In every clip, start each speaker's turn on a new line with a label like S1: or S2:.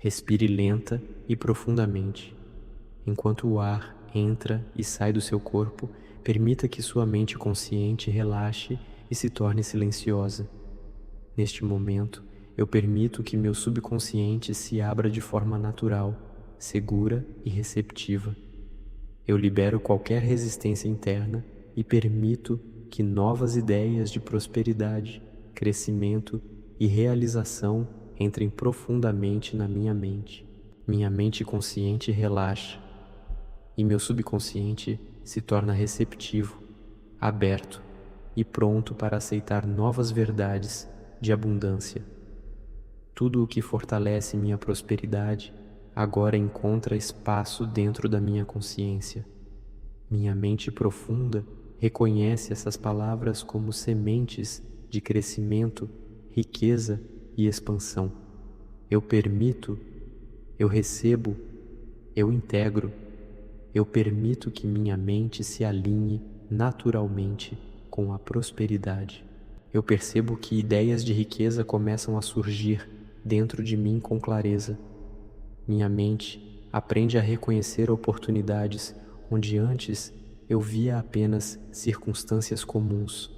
S1: Respire lenta e profundamente. Enquanto o ar entra e sai do seu corpo, permita que sua mente consciente relaxe e se torne silenciosa. Neste momento, eu permito que meu subconsciente se abra de forma natural, segura e receptiva. Eu libero qualquer resistência interna e permito que novas ideias de prosperidade, crescimento e realização entrem profundamente na minha mente. Minha mente consciente relaxa e meu subconsciente se torna receptivo, aberto e pronto para aceitar novas verdades de abundância. Tudo o que fortalece minha prosperidade agora encontra espaço dentro da minha consciência. Minha mente profunda reconhece essas palavras como sementes de crescimento, riqueza e expansão. Eu permito, eu recebo, eu integro, eu permito que minha mente se alinhe naturalmente com a prosperidade. Eu percebo que ideias de riqueza começam a surgir dentro de mim com clareza. Minha mente aprende a reconhecer oportunidades onde antes eu via apenas circunstâncias comuns.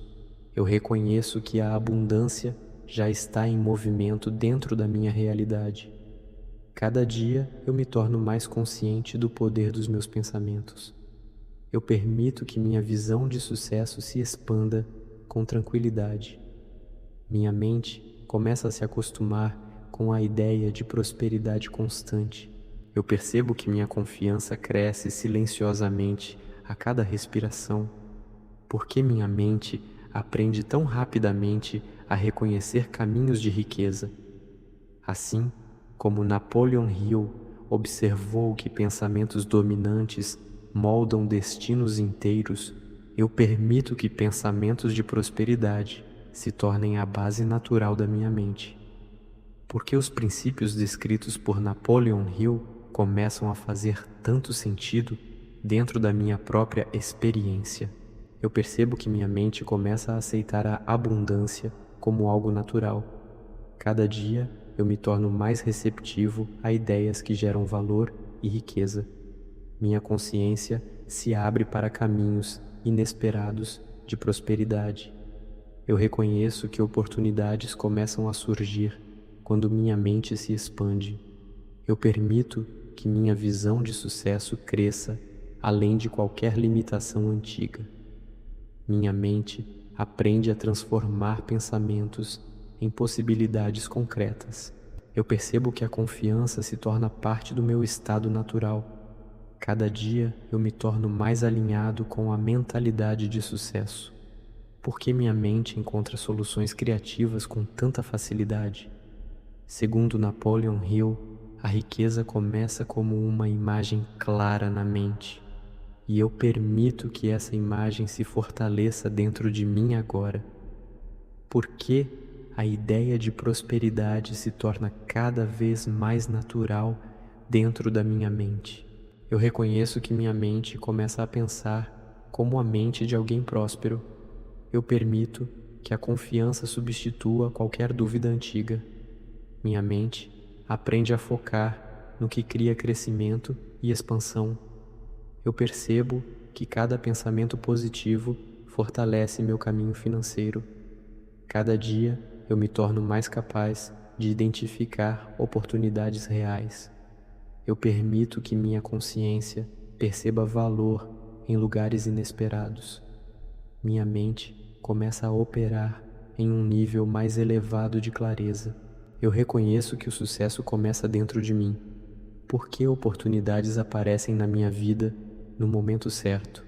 S1: Eu reconheço que a abundância já está em movimento dentro da minha realidade. Cada dia eu me torno mais consciente do poder dos meus pensamentos. Eu permito que minha visão de sucesso se expanda com tranquilidade. Minha mente começa a se acostumar com a ideia de prosperidade constante. Eu percebo que minha confiança cresce silenciosamente a cada respiração, porque minha mente aprende tão rapidamente a reconhecer caminhos de riqueza. Assim como Napoleon Hill observou que pensamentos dominantes moldam destinos inteiros, eu permito que pensamentos de prosperidade se tornem a base natural da minha mente. Porque os princípios descritos por Napoleon Hill começam a fazer tanto sentido dentro da minha própria experiência. Eu percebo que minha mente começa a aceitar a abundância como algo natural. Cada dia eu me torno mais receptivo a ideias que geram valor e riqueza. Minha consciência se abre para caminhos inesperados de prosperidade. Eu reconheço que oportunidades começam a surgir quando minha mente se expande. Eu permito que minha visão de sucesso cresça além de qualquer limitação antiga. Minha mente aprende a transformar pensamentos em possibilidades concretas. Eu percebo que a confiança se torna parte do meu estado natural. Cada dia eu me torno mais alinhado com a mentalidade de sucesso. Porque minha mente encontra soluções criativas com tanta facilidade? Segundo Napoleon Hill, a riqueza começa como uma imagem clara na mente, e eu permito que essa imagem se fortaleça dentro de mim agora. Porque a ideia de prosperidade se torna cada vez mais natural dentro da minha mente. Eu reconheço que minha mente começa a pensar como a mente de alguém próspero. Eu permito que a confiança substitua qualquer dúvida antiga. Minha mente aprende a focar no que cria crescimento e expansão. Eu percebo que cada pensamento positivo fortalece meu caminho financeiro. Cada dia eu me torno mais capaz de identificar oportunidades reais. Eu permito que minha consciência perceba valor em lugares inesperados. Minha mente começa a operar em um nível mais elevado de clareza. Eu reconheço que o sucesso começa dentro de mim. Porque oportunidades aparecem na minha vida no momento certo.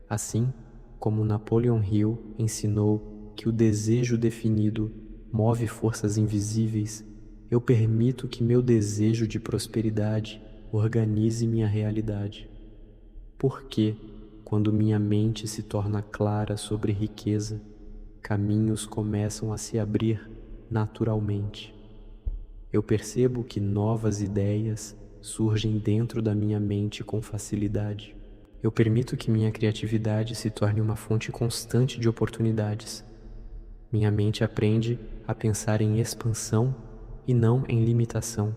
S1: Assim como Napoleon Hill ensinou que o desejo definido move forças invisíveis, eu permito que meu desejo de prosperidade organize minha realidade. Porque, quando minha mente se torna clara sobre riqueza, caminhos começam a se abrir naturalmente. Eu percebo que novas ideias surgem dentro da minha mente com facilidade. Eu permito que minha criatividade se torne uma fonte constante de oportunidades. Minha mente aprende a pensar em expansão e não em limitação.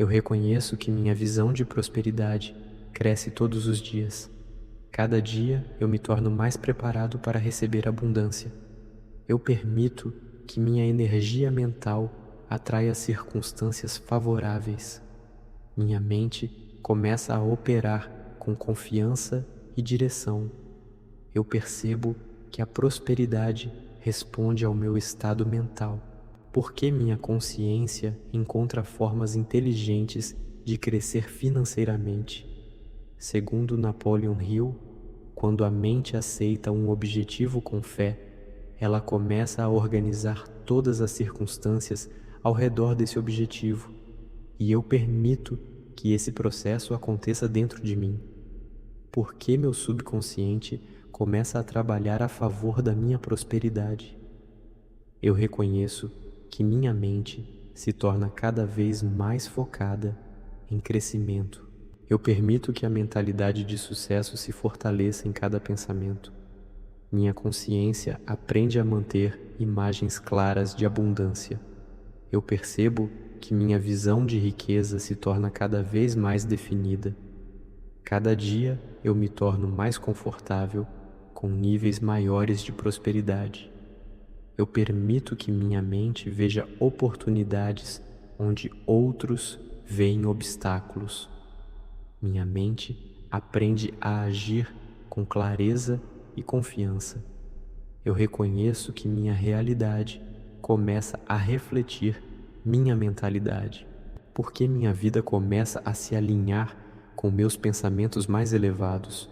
S1: Eu reconheço que minha visão de prosperidade cresce todos os dias. Cada dia eu me torno mais preparado para receber abundância. Eu permito que minha energia mental atraia circunstâncias favoráveis. Minha mente começa a operar com confiança e direção. Eu percebo que a prosperidade responde ao meu estado mental, porque minha consciência encontra formas inteligentes de crescer financeiramente. Segundo Napoleon Hill, quando a mente aceita um objetivo com fé, ela começa a organizar todas as circunstâncias ao redor desse objetivo, e eu permito que esse processo aconteça dentro de mim, porque meu subconsciente começa a trabalhar a favor da minha prosperidade. Eu reconheço que minha mente se torna cada vez mais focada em crescimento. Eu permito que a mentalidade de sucesso se fortaleça em cada pensamento. Minha consciência aprende a manter imagens claras de abundância. Eu percebo que minha visão de riqueza se torna cada vez mais definida. Cada dia eu me torno mais confortável com níveis maiores de prosperidade. Eu permito que minha mente veja oportunidades onde outros veem obstáculos. Minha mente aprende a agir com clareza e confiança. Eu reconheço que minha realidade começa a refletir minha mentalidade, porque minha vida começa a se alinhar com meus pensamentos mais elevados.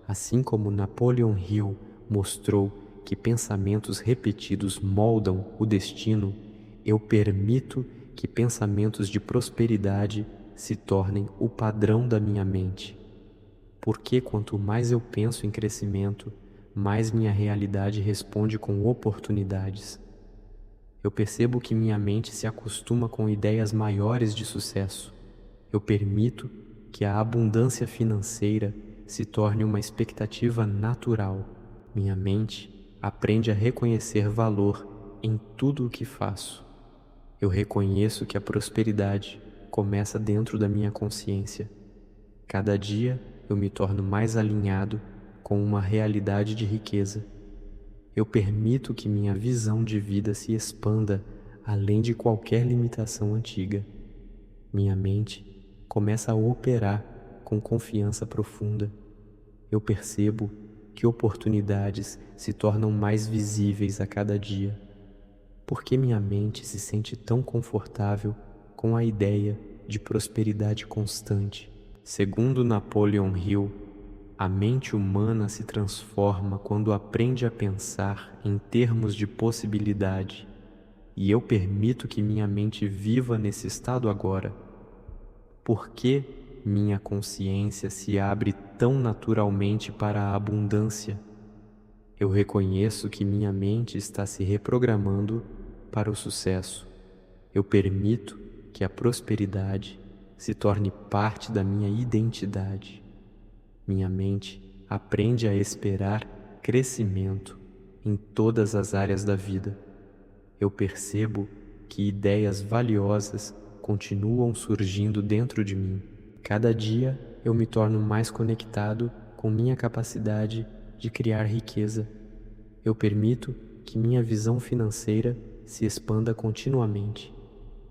S1: Assim como Napoleon Hill mostrou que pensamentos repetidos moldam o destino, eu permito que pensamentos de prosperidade se tornem o padrão da minha mente. Porque quanto mais eu penso em crescimento, mais minha realidade responde com oportunidades. Eu percebo que minha mente se acostuma com ideias maiores de sucesso. Eu permito que a abundância financeira se torne uma expectativa natural. Minha mente aprende a reconhecer valor em tudo o que faço. Eu reconheço que a prosperidade começa dentro da minha consciência. Cada dia eu me torno mais alinhado com uma realidade de riqueza. Eu permito que minha visão de vida se expanda além de qualquer limitação antiga. Minha mente começa a operar com confiança profunda. Eu percebo que oportunidades se tornam mais visíveis a cada dia. Porque minha mente se sente tão confortável com a ideia de prosperidade constante. Segundo Napoleon Hill, a mente humana se transforma quando aprende a pensar em termos de possibilidade, e eu permito que minha mente viva nesse estado agora. Por que minha consciência se abre tão naturalmente para a abundância? Eu reconheço que minha mente está se reprogramando para o sucesso. Eu permito que a prosperidade se torne parte da minha identidade. Minha mente aprende a esperar crescimento em todas as áreas da vida. Eu percebo que ideias valiosas continuam surgindo dentro de mim. Cada dia eu me torno mais conectado com minha capacidade de criar riqueza. Eu permito que minha visão financeira se expanda continuamente.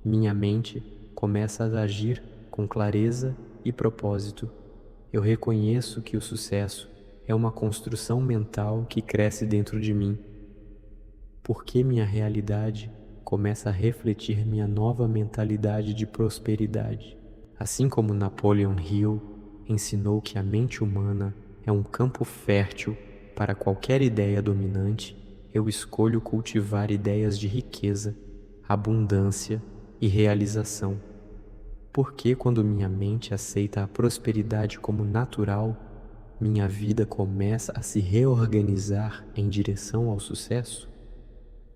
S1: Minha mente começa a agir com clareza e propósito. Eu reconheço que o sucesso é uma construção mental que cresce dentro de mim, porque minha realidade começa a refletir minha nova mentalidade de prosperidade. Assim como Napoleon Hill ensinou que a mente humana é um campo fértil para qualquer ideia dominante, eu escolho cultivar ideias de riqueza, abundância e realização. Porque quando minha mente aceita a prosperidade como natural, minha vida começa a se reorganizar em direção ao sucesso?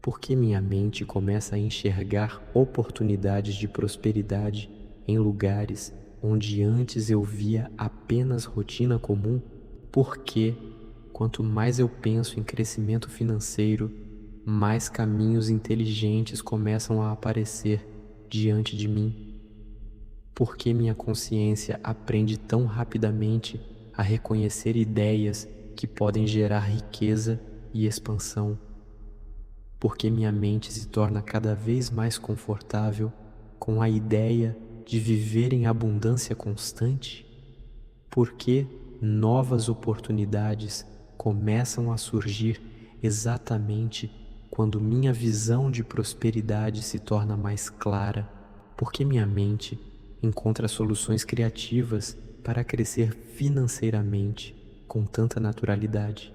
S1: Porque minha mente começa a enxergar oportunidades de prosperidade em lugares onde antes eu via apenas rotina comum? Porque quanto mais eu penso em crescimento financeiro, mais caminhos inteligentes começam a aparecer diante de mim. Por que minha consciência aprende tão rapidamente a reconhecer ideias que podem gerar riqueza e expansão? Por que minha mente se torna cada vez mais confortável com a ideia de viver em abundância constante? Por que novas oportunidades começam a surgir exatamente quando minha visão de prosperidade se torna mais clara? Por que minha mente encontra soluções criativas para crescer financeiramente com tanta naturalidade?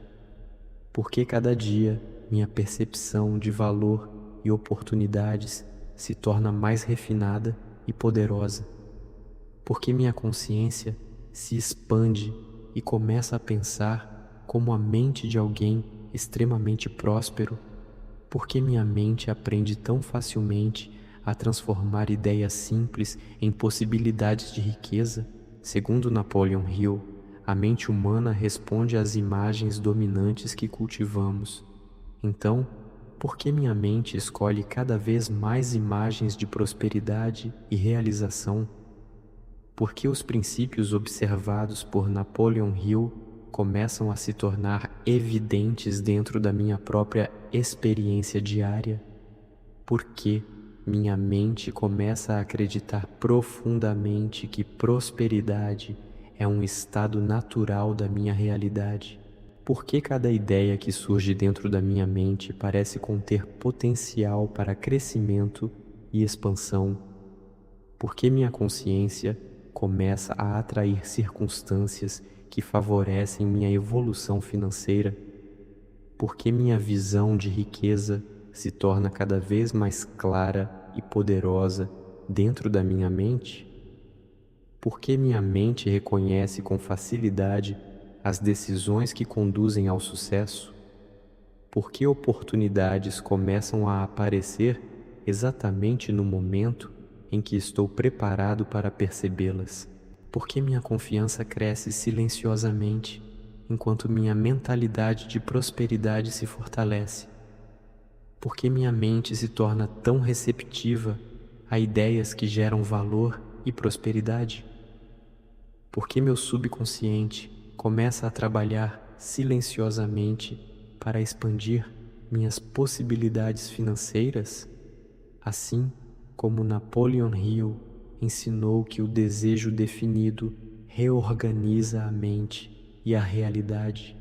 S1: Por que cada dia minha percepção de valor e oportunidades se torna mais refinada e poderosa? Por que minha consciência se expande e começa a pensar como a mente de alguém extremamente próspero? Por que minha mente aprende tão facilmente a transformar ideias simples em possibilidades de riqueza? Segundo Napoleon Hill, a mente humana responde às imagens dominantes que cultivamos. Então, por que minha mente escolhe cada vez mais imagens de prosperidade e realização? Por que os princípios observados por Napoleon Hill começam a se tornar evidentes dentro da minha própria experiência diária? Por que minha mente começa a acreditar profundamente que prosperidade é um estado natural da minha realidade? Por que cada ideia que surge dentro da minha mente parece conter potencial para crescimento e expansão? Por que minha consciência começa a atrair circunstâncias que favorecem minha evolução financeira? Por que minha visão de riqueza se torna cada vez mais clara e poderosa dentro da minha mente? Por que minha mente reconhece com facilidade as decisões que conduzem ao sucesso? Por que oportunidades começam a aparecer exatamente no momento em que estou preparado para percebê-las? Por que minha confiança cresce silenciosamente enquanto minha mentalidade de prosperidade se fortalece? Por que minha mente se torna tão receptiva a ideias que geram valor e prosperidade? Por que meu subconsciente começa a trabalhar silenciosamente para expandir minhas possibilidades financeiras? Assim como Napoleon Hill ensinou que o desejo definido reorganiza a mente e a realidade,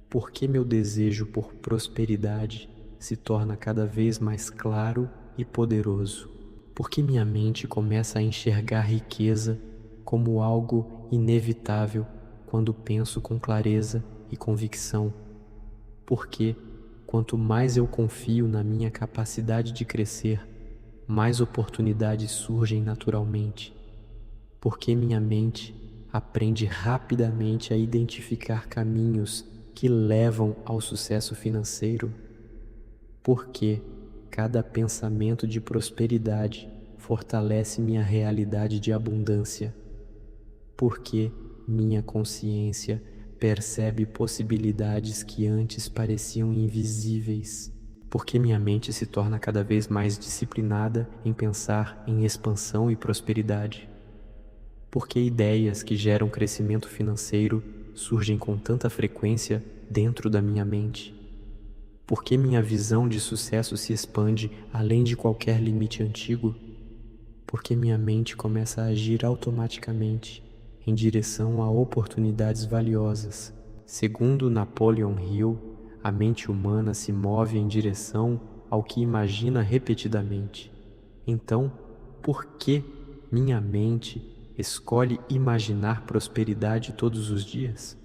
S1: por que meu desejo por prosperidade se torna cada vez mais claro e poderoso? Por que minha mente começa a enxergar riqueza como algo inevitável quando penso com clareza e convicção? Por que, quanto mais eu confio na minha capacidade de crescer, mais oportunidades surgem naturalmente? Por que minha mente aprende rapidamente a identificar caminhos que levam ao sucesso financeiro? Por que cada pensamento de prosperidade fortalece minha realidade de abundância? Por que minha consciência percebe possibilidades que antes pareciam invisíveis? Por que minha mente se torna cada vez mais disciplinada em pensar em expansão e prosperidade? Por que ideias que geram crescimento financeiro surgem com tanta frequência dentro da minha mente? Por que minha visão de sucesso se expande além de qualquer limite antigo? Por que minha mente começa a agir automaticamente em direção a oportunidades valiosas? Segundo Napoleon Hill, a mente humana se move em direção ao que imagina repetidamente. Então, por que minha mente escolhe imaginar prosperidade todos os dias?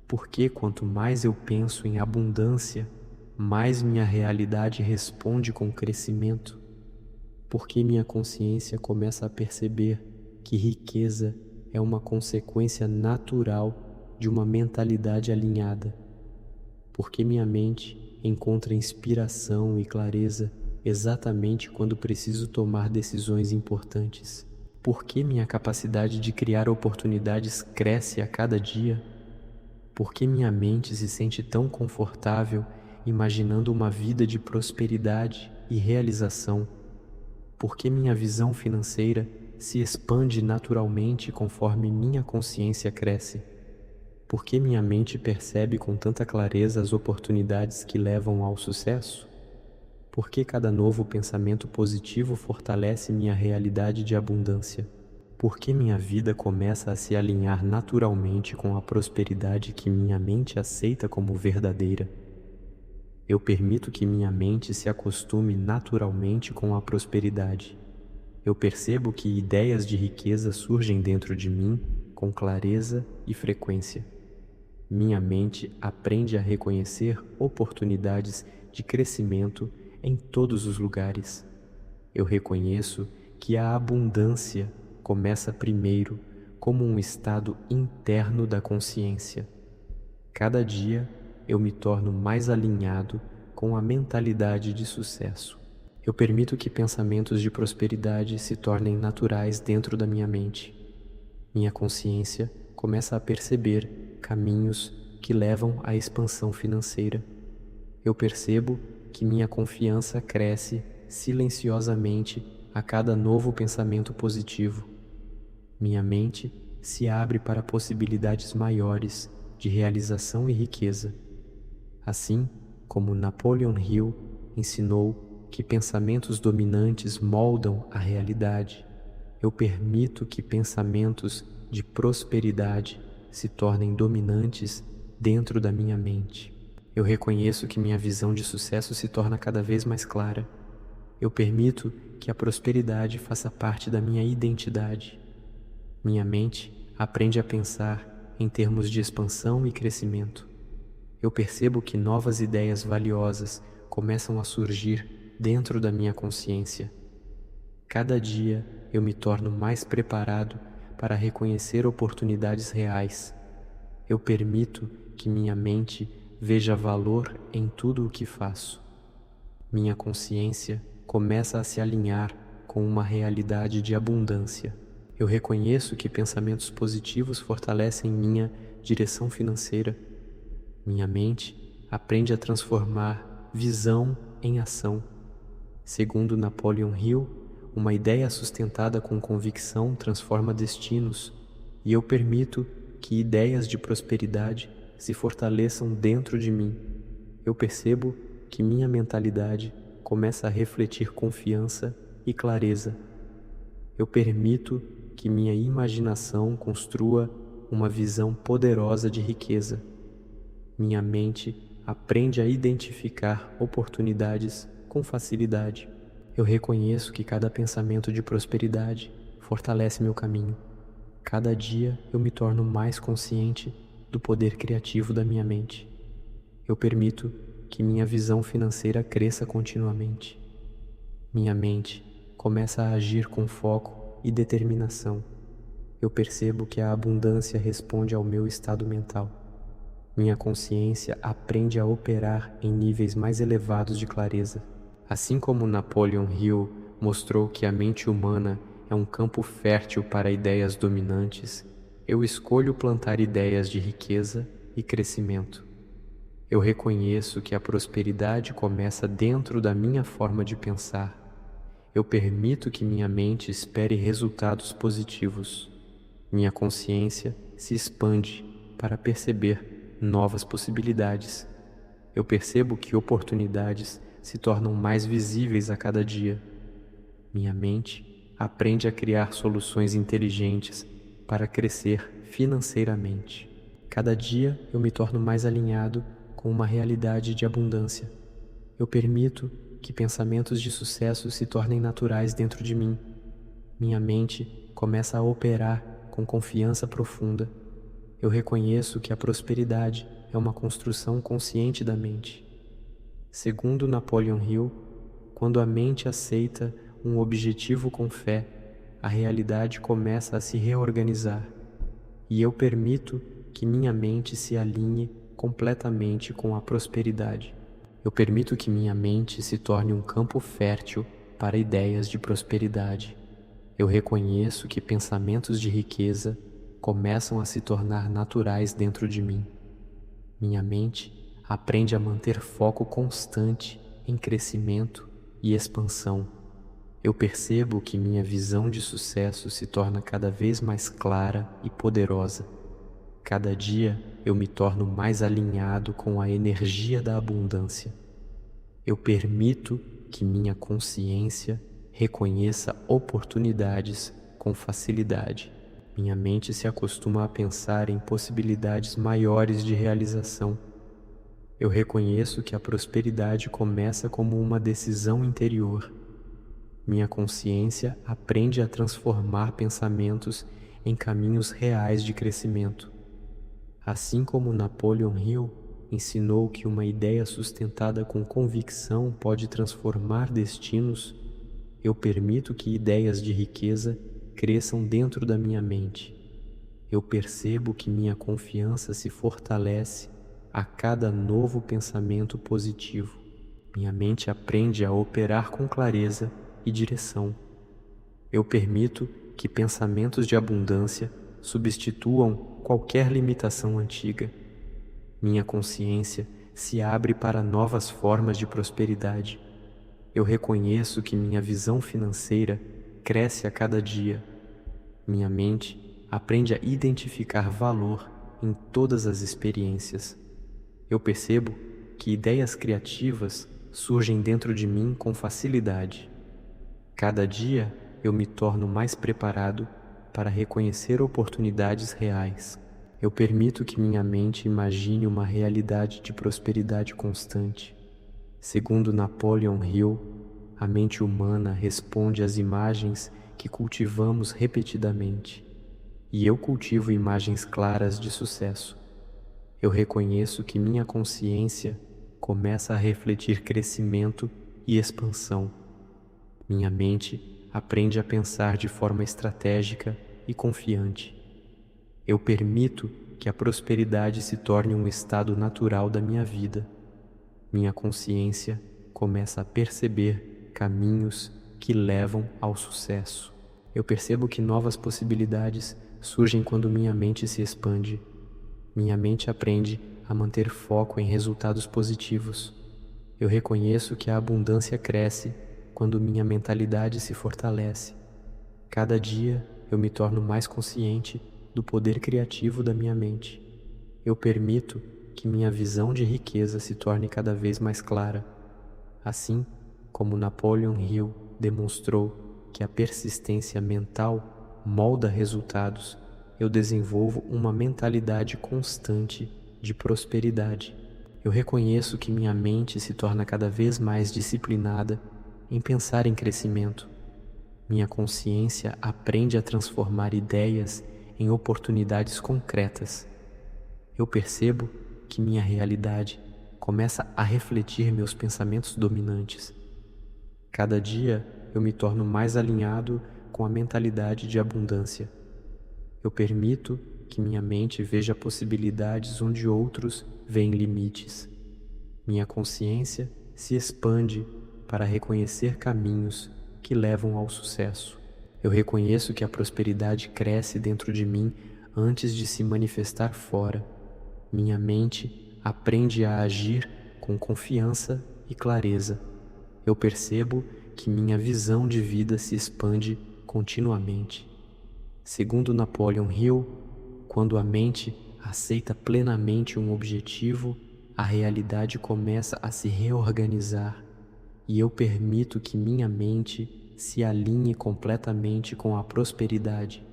S1: Porque quanto mais eu penso em abundância, mais minha realidade responde com crescimento? Porque minha consciência começa a perceber que riqueza é uma consequência natural de uma mentalidade alinhada? Porque minha mente encontra inspiração e clareza exatamente quando preciso tomar decisões importantes? Por que minha capacidade de criar oportunidades cresce a cada dia? Por que minha mente se sente tão confortável imaginando uma vida de prosperidade e realização? Por que minha visão financeira se expande naturalmente conforme minha consciência cresce? Por que minha mente percebe com tanta clareza as oportunidades que levam ao sucesso? Por que cada novo pensamento positivo fortalece minha realidade de abundância? Por que minha vida começa a se alinhar naturalmente com a prosperidade que minha mente aceita como verdadeira? Eu permito que minha mente se acostume naturalmente com a prosperidade. Eu percebo que ideias de riqueza surgem dentro de mim com clareza e frequência. Minha mente aprende a reconhecer oportunidades de crescimento em todos os lugares. Eu reconheço que a abundância começa primeiro como um estado interno da consciência. Cada dia eu me torno mais alinhado com a mentalidade de sucesso. Eu permito que pensamentos de prosperidade se tornem naturais dentro da minha mente. Minha consciência começa a perceber caminhos que levam à expansão financeira. Eu percebo que minha confiança cresce silenciosamente a cada novo pensamento positivo. Minha mente se abre para possibilidades maiores de realização e riqueza. Assim como Napoleon Hill ensinou que pensamentos dominantes moldam a realidade, eu permito que pensamentos de prosperidade se tornem dominantes dentro da minha mente. Eu reconheço que minha visão de sucesso se torna cada vez mais clara. Eu permito que a prosperidade faça parte da minha identidade. Minha mente aprende a pensar em termos de expansão e crescimento. Eu percebo que novas ideias valiosas começam a surgir dentro da minha consciência. Cada dia eu me torno mais preparado para reconhecer oportunidades reais. Eu permito que minha mente veja valor em tudo o que faço. Minha consciência começa a se alinhar com uma realidade de abundância. Eu reconheço que pensamentos positivos fortalecem minha direção financeira. Minha mente aprende a transformar visão em ação. Segundo Napoleon Hill, uma ideia sustentada com convicção transforma destinos, e eu permito que ideias de prosperidade se fortaleçam dentro de mim. Eu percebo que minha mentalidade começa a refletir confiança e clareza. Eu permito que minha imaginação construa uma visão poderosa de riqueza. Minha mente aprende a identificar oportunidades com facilidade. Eu reconheço que cada pensamento de prosperidade fortalece meu caminho. Cada dia eu me torno mais consciente do poder criativo da minha mente. Eu permito que minha visão financeira cresça continuamente. Minha mente começa a agir com foco e determinação. Eu percebo que a abundância responde ao meu estado mental. Minha consciência aprende a operar em níveis mais elevados de clareza. Assim como Napoleon Hill mostrou que a mente humana é um campo fértil para ideias dominantes, eu escolho plantar ideias de riqueza e crescimento. Eu reconheço que a prosperidade começa dentro da minha forma de pensar. Eu permito que minha mente espere resultados positivos. Minha consciência se expande para perceber novas possibilidades. Eu percebo que oportunidades se tornam mais visíveis a cada dia. Minha mente aprende a criar soluções inteligentes para crescer financeiramente. Cada dia eu me torno mais alinhado com uma realidade de abundância. Eu permito que pensamentos de sucesso se tornem naturais dentro de mim. Minha mente começa a operar com confiança profunda. Eu reconheço que a prosperidade é uma construção consciente da mente. Segundo Napoleon Hill, quando a mente aceita um objetivo com fé, a realidade começa a se reorganizar, e eu permito que minha mente se alinhe completamente com a prosperidade. Eu permito que minha mente se torne um campo fértil para ideias de prosperidade. Eu reconheço que pensamentos de riqueza começam a se tornar naturais dentro de mim. Minha mente aprende a manter foco constante em crescimento e expansão. Eu percebo que minha visão de sucesso se torna cada vez mais clara e poderosa. Cada dia eu me torno mais alinhado com a energia da abundância. Eu permito que minha consciência reconheça oportunidades com facilidade. Minha mente se acostuma a pensar em possibilidades maiores de realização. Eu reconheço que a prosperidade começa como uma decisão interior. Minha consciência aprende a transformar pensamentos em caminhos reais de crescimento. Assim como Napoleon Hill ensinou que uma ideia sustentada com convicção pode transformar destinos, eu permito que ideias de riqueza cresçam dentro da minha mente. Eu percebo que minha confiança se fortalece a cada novo pensamento positivo. Minha mente aprende a operar com clareza e direção. Eu permito que pensamentos de abundância substituam qualquer limitação antiga. Minha consciência se abre para novas formas de prosperidade. Eu reconheço que minha visão financeira cresce a cada dia. Minha mente aprende a identificar valor em todas as experiências. Eu percebo que ideias criativas surgem dentro de mim com facilidade. Cada dia eu me torno mais preparado para reconhecer oportunidades reais. Eu permito que minha mente imagine uma realidade de prosperidade constante. Segundo Napoleon Hill, a mente humana responde às imagens que cultivamos repetidamente, e eu cultivo imagens claras de sucesso. Eu reconheço que minha consciência começa a refletir crescimento e expansão. Minha mente aprende a pensar de forma estratégica e confiante. Eu permito que a prosperidade se torne um estado natural da minha vida. Minha consciência começa a perceber caminhos que levam ao sucesso. Eu percebo que novas possibilidades surgem quando minha mente se expande. Minha mente aprende a manter foco em resultados positivos. Eu reconheço que a abundância cresce quando minha mentalidade se fortalece. Cada dia eu me torno mais consciente do poder criativo da minha mente. Eu permito que minha visão de riqueza se torne cada vez mais clara. Assim como Napoleon Hill demonstrou que a persistência mental molda resultados, eu desenvolvo uma mentalidade constante de prosperidade. Eu reconheço que minha mente se torna cada vez mais disciplinada em pensar em crescimento. Minha consciência aprende a transformar ideias em oportunidades concretas. Eu percebo que minha realidade começa a refletir meus pensamentos dominantes. Cada dia eu me torno mais alinhado com a mentalidade de abundância. Eu permito que minha mente veja possibilidades onde outros veem limites. Minha consciência se expande para reconhecer caminhos que levam ao sucesso. Eu reconheço que a prosperidade cresce dentro de mim antes de se manifestar fora. Minha mente aprende a agir com confiança e clareza. Eu percebo que minha visão de vida se expande continuamente. Segundo Napoleon Hill, quando a mente aceita plenamente um objetivo, a realidade começa a se reorganizar, e eu permito que minha mente se alinhe completamente com a prosperidade.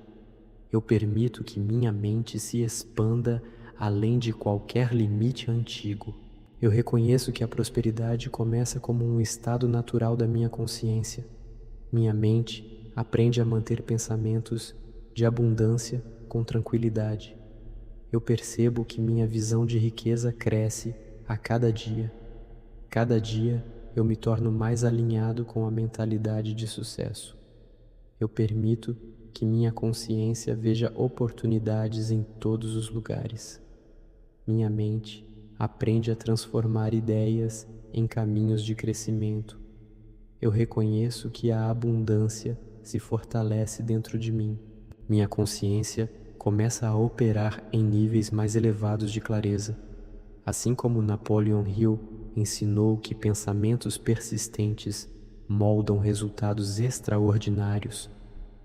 S1: Eu permito que minha mente se expanda além de qualquer limite antigo. Eu reconheço que a prosperidade começa como um estado natural da minha consciência. Minha mente aprende a manter pensamentos de abundância com tranquilidade. Eu percebo que minha visão de riqueza cresce a cada dia. Cada dia eu me torno mais alinhado com a mentalidade de sucesso. Eu permito que minha consciência veja oportunidades em todos os lugares. Minha mente aprende a transformar ideias em caminhos de crescimento. Eu reconheço que a abundância se fortalece dentro de mim. Minha consciência começa a operar em níveis mais elevados de clareza. Assim como Napoleon Hill ensinou que pensamentos persistentes moldam resultados extraordinários.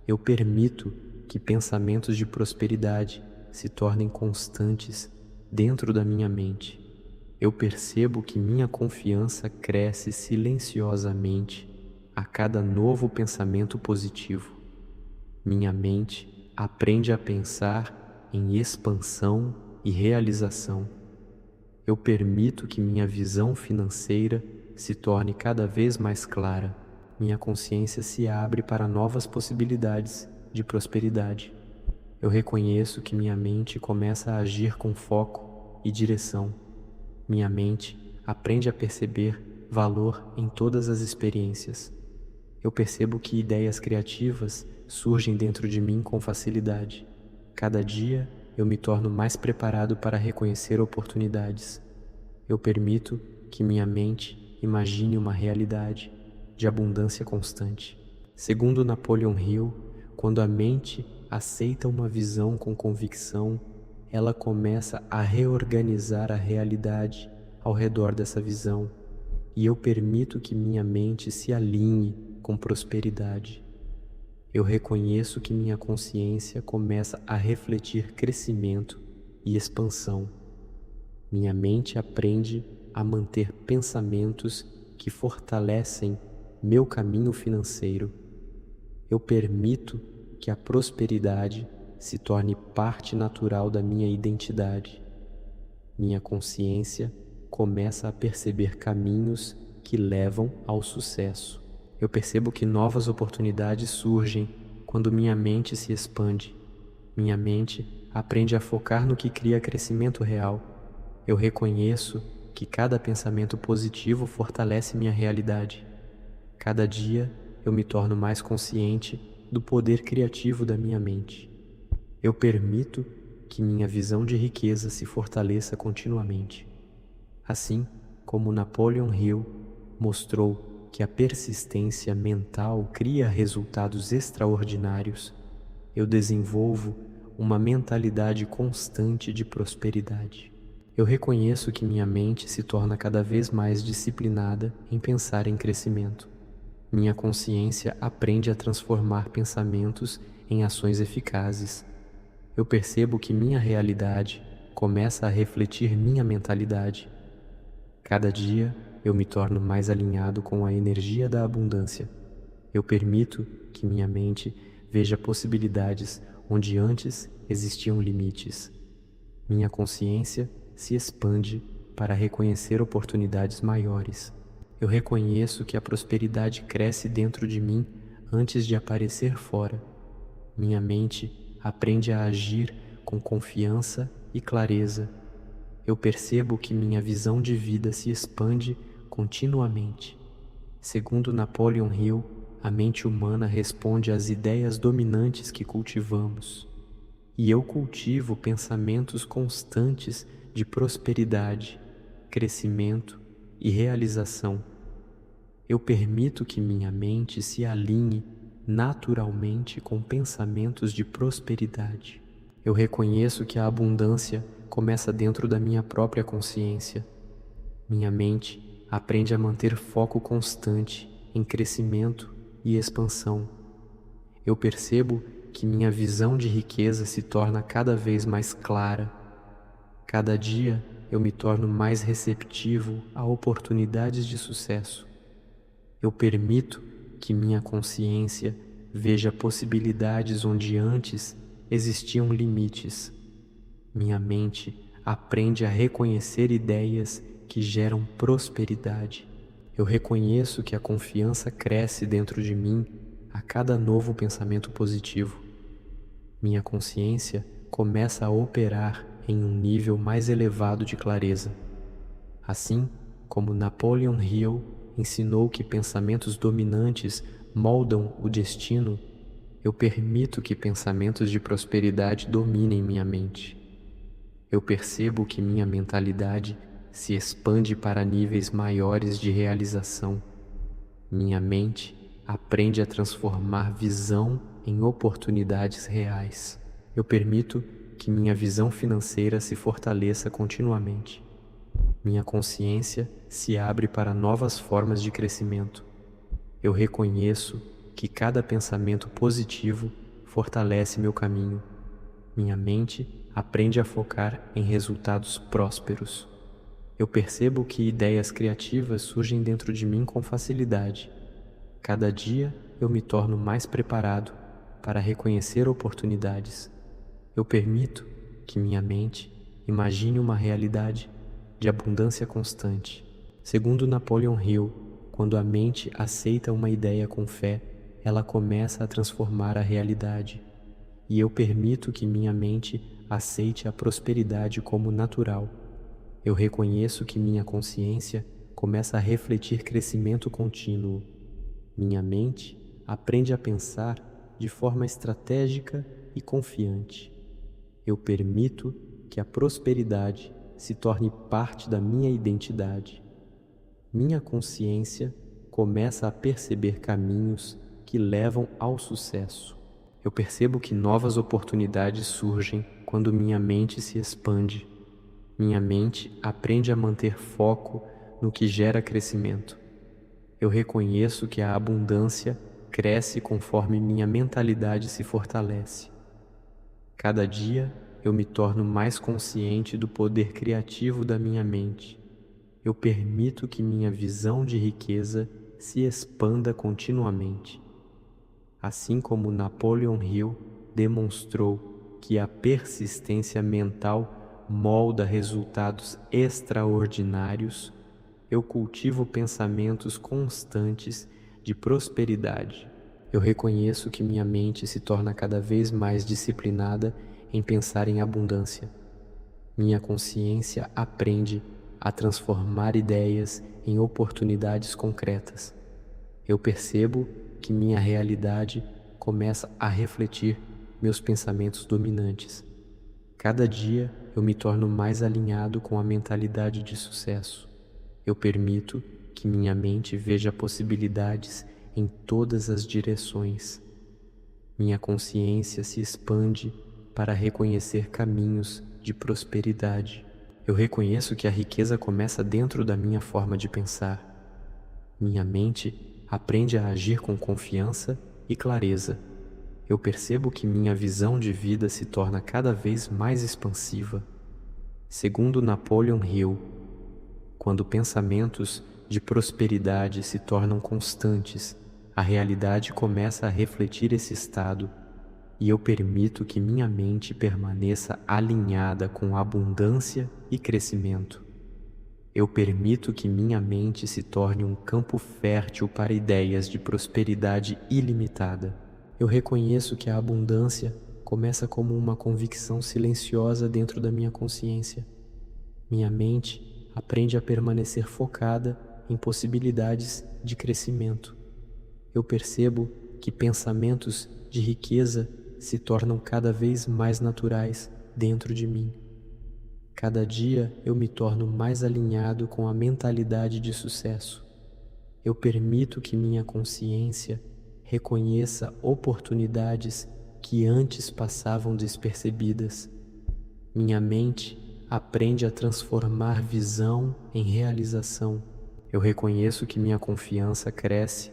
S1: Eu permito que pensamentos de prosperidade se tornem constantes dentro da minha mente. Eu percebo que minha confiança cresce silenciosamente a cada novo pensamento positivo. Minha mente aprende a pensar em expansão e realização. Eu permito que minha visão financeira se torne cada vez mais clara. Minha consciência se abre para novas possibilidades de prosperidade. Eu reconheço que minha mente começa a agir com foco e direção. Minha mente aprende a perceber valor em todas as experiências. Eu percebo que ideias criativas surgem dentro de mim com facilidade. Cada dia eu me torno mais preparado para reconhecer oportunidades. Eu permito que minha mente imagine uma realidade de abundância constante. Segundo Napoleon Hill, quando a mente aceita uma visão com convicção, ela começa a reorganizar a realidade ao redor dessa visão, e eu permito que minha mente se alinhe com prosperidade. Eu reconheço que minha consciência começa a refletir crescimento e expansão. Minha mente aprende a manter pensamentos que fortalecem meu caminho financeiro. Eu permito que a prosperidade se torne parte natural da minha identidade. Minha consciência começa a perceber caminhos que levam ao sucesso. Eu percebo que novas oportunidades surgem quando minha mente se expande. Minha mente aprende a focar no que cria crescimento real. Eu reconheço que cada pensamento positivo fortalece minha realidade. Cada dia eu me torno mais consciente do poder criativo da minha mente. Eu permito que minha visão de riqueza se fortaleça continuamente. Assim como Napoleon Hill mostrou que a persistência mental cria resultados extraordinários, eu desenvolvo uma mentalidade constante de prosperidade. Eu reconheço que minha mente se torna cada vez mais disciplinada em pensar em crescimento. Minha consciência aprende a transformar pensamentos em ações eficazes. Eu percebo que minha realidade começa a refletir minha mentalidade. Cada dia eu me torno mais alinhado com a energia da abundância. Eu permito que minha mente veja possibilidades onde antes existiam limites. Minha consciência se expande para reconhecer oportunidades maiores. Eu reconheço que a prosperidade cresce dentro de mim antes de aparecer fora. Minha mente aprende a agir com confiança e clareza. Eu percebo que minha visão de vida se expande continuamente. Segundo Napoleon Hill, a mente humana responde às ideias dominantes que cultivamos. E eu cultivo pensamentos constantes de prosperidade, crescimento e realização. Eu permito que minha mente se alinhe naturalmente com pensamentos de prosperidade. Eu reconheço que a abundância começa dentro da minha própria consciência. Minha mente aprende a manter foco constante em crescimento e expansão. Eu percebo que minha visão de riqueza se torna cada vez mais clara. Cada dia eu me torno mais receptivo a oportunidades de sucesso. Eu permito que minha consciência veja possibilidades onde antes existiam limites. Minha mente aprende a reconhecer ideias que geram prosperidade. Eu reconheço que a confiança cresce dentro de mim a cada novo pensamento positivo. Minha consciência começa a operar em um nível mais elevado de clareza. Assim como Napoleon Hill ensinou que pensamentos dominantes moldam o destino, eu permito que pensamentos de prosperidade dominem minha mente. Eu percebo que minha mentalidade se expande para níveis maiores de realização. Minha mente aprende a transformar visão em oportunidades reais. Eu permito que minha visão financeira se fortaleça continuamente. Minha consciência se abre para novas formas de crescimento. Eu reconheço que cada pensamento positivo fortalece meu caminho. Minha mente aprende a focar em resultados prósperos. Eu percebo que ideias criativas surgem dentro de mim com facilidade. Cada dia eu me torno mais preparado para reconhecer oportunidades. Eu permito que minha mente imagine uma realidade de abundância constante. Segundo Napoleon Hill, quando a mente aceita uma ideia com fé, ela começa a transformar a realidade. E eu permito que minha mente aceite a prosperidade como natural. Eu reconheço que minha consciência começa a refletir crescimento contínuo. Minha mente aprende a pensar de forma estratégica e confiante. Eu permito que a prosperidade se torne parte da minha identidade. Minha consciência começa a perceber caminhos que levam ao sucesso. Eu percebo que novas oportunidades surgem quando minha mente se expande. Minha mente aprende a manter foco no que gera crescimento. Eu reconheço que a abundância cresce conforme minha mentalidade se fortalece. Cada dia eu me torno mais consciente do poder criativo da minha mente. Eu permito que minha visão de riqueza se expanda continuamente. Assim como Napoleon Hill demonstrou que a persistência mental molda resultados extraordinários, eu cultivo pensamentos constantes de prosperidade. Eu reconheço que minha mente se torna cada vez mais disciplinada em pensar em abundância. Minha consciência aprende a transformar ideias em oportunidades concretas. Eu percebo que minha realidade começa a refletir meus pensamentos dominantes. Cada dia eu me torno mais alinhado com a mentalidade de sucesso. Eu permito que minha mente veja possibilidades em todas as direções. Minha consciência se expande para reconhecer caminhos de prosperidade. Eu reconheço que a riqueza começa dentro da minha forma de pensar. Minha mente aprende a agir com confiança e clareza. Eu percebo que minha visão de vida se torna cada vez mais expansiva. Segundo Napoleon Hill, quando pensamentos de prosperidade se tornam constantes, a realidade começa a refletir esse estado, e eu permito que minha mente permaneça alinhada com abundância e crescimento. Eu permito que minha mente se torne um campo fértil para ideias de prosperidade ilimitada. Eu reconheço que a abundância começa como uma convicção silenciosa dentro da minha consciência. Minha mente aprende a permanecer focada em possibilidades de crescimento. Eu percebo que pensamentos de riqueza se tornam cada vez mais naturais dentro de mim. Cada dia eu me torno mais alinhado com a mentalidade de sucesso. Eu permito que minha consciência reconheça oportunidades que antes passavam despercebidas. Minha mente aprende a transformar visão em realização. Eu reconheço que minha confiança cresce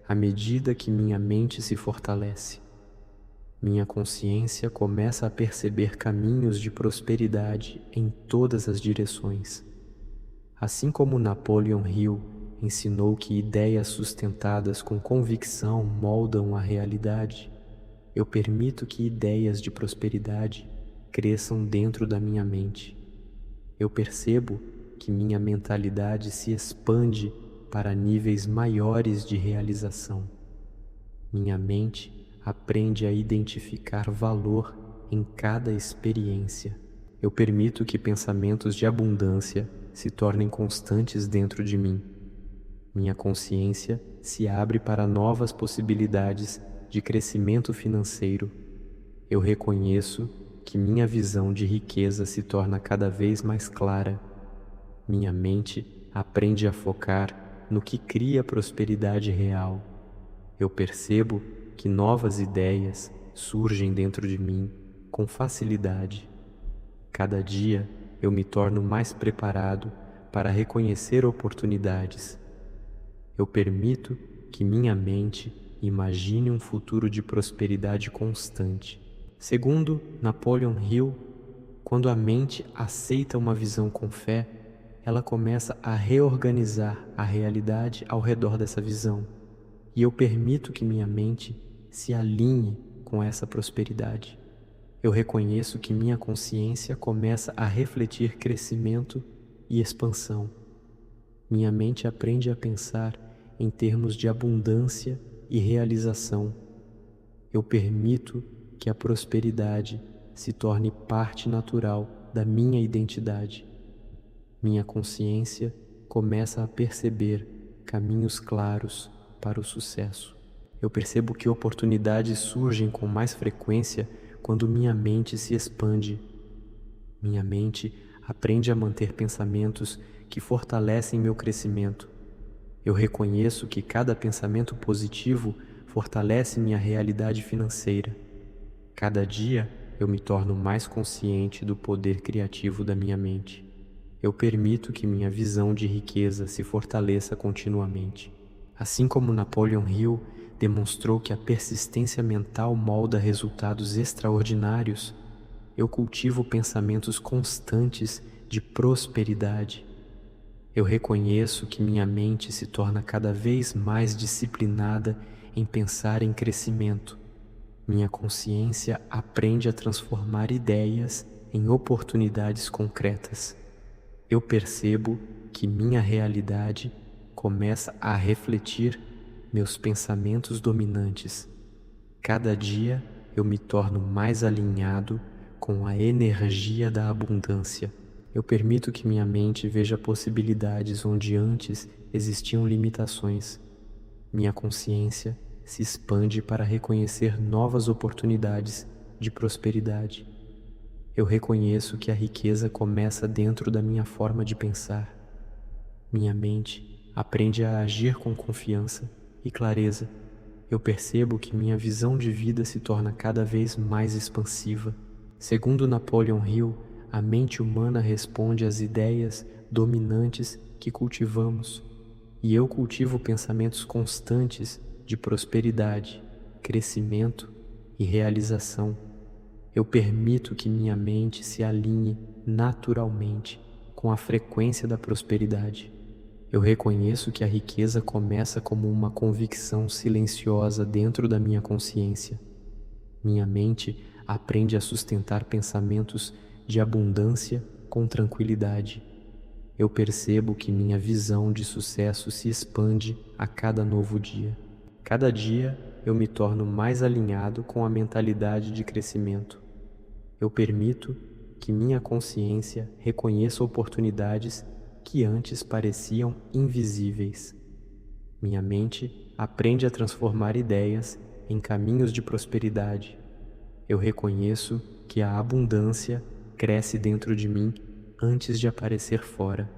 S1: à medida que minha mente se fortalece. Minha consciência começa a perceber caminhos de prosperidade em todas as direções. Assim como Napoleon Hill ensinou que ideias sustentadas com convicção moldam a realidade, eu permito que ideias de prosperidade cresçam dentro da minha mente. Eu percebo que minha mentalidade se expande para níveis maiores de realização. Minha mente aprende a identificar valor em cada experiência. Eu permito que pensamentos de abundância se tornem constantes dentro de mim. Minha consciência se abre para novas possibilidades de crescimento financeiro. Eu reconheço que minha visão de riqueza se torna cada vez mais clara. Minha mente aprende a focar no que cria prosperidade real. Eu percebo que novas ideias surgem dentro de mim com facilidade. Cada dia eu me torno mais preparado para reconhecer oportunidades. Eu permito que minha mente imagine um futuro de prosperidade constante. Segundo Napoleon Hill, quando a mente aceita uma visão com fé, ela começa a reorganizar a realidade ao redor dessa visão, e eu permito que minha mente se alinhe com essa prosperidade. Eu reconheço que minha consciência começa a refletir crescimento e expansão. Minha mente aprende a pensar em termos de abundância e realização. Eu permito que a prosperidade se torne parte natural da minha identidade. Minha consciência começa a perceber caminhos claros para o sucesso. Eu percebo que oportunidades surgem com mais frequência quando minha mente se expande. Minha mente aprende a manter pensamentos que fortalecem meu crescimento. Eu reconheço que cada pensamento positivo fortalece minha realidade financeira. Cada dia eu me torno mais consciente do poder criativo da minha mente. Eu permito que minha visão de riqueza se fortaleça continuamente. Assim como Napoleon Hill demonstrou que a persistência mental molda resultados extraordinários, eu cultivo pensamentos constantes de prosperidade. Eu reconheço que minha mente se torna cada vez mais disciplinada em pensar em crescimento. Minha consciência aprende a transformar ideias em oportunidades concretas. Eu percebo que minha realidade começa a refletir meus pensamentos dominantes. Cada dia eu me torno mais alinhado com a energia da abundância. Eu permito que minha mente veja possibilidades onde antes existiam limitações. Minha consciência se expande para reconhecer novas oportunidades de prosperidade. Eu reconheço que a riqueza começa dentro da minha forma de pensar. Minha mente aprende a agir com confiança e clareza. Eu percebo que minha visão de vida se torna cada vez mais expansiva. Segundo Napoleon Hill, a mente humana responde às ideias dominantes que cultivamos, e eu cultivo pensamentos constantes de prosperidade, crescimento e realização. Eu permito que minha mente se alinhe naturalmente com a frequência da prosperidade. Eu reconheço que a riqueza começa como uma convicção silenciosa dentro da minha consciência. Minha mente aprende a sustentar pensamentos de abundância com tranquilidade. Eu percebo que minha visão de sucesso se expande a cada novo dia. Cada dia eu me torno mais alinhado com a mentalidade de crescimento. Eu permito que minha consciência reconheça oportunidades que antes pareciam invisíveis. Minha mente aprende a transformar ideias em caminhos de prosperidade. Eu reconheço que a abundância cresce dentro de mim antes de aparecer fora.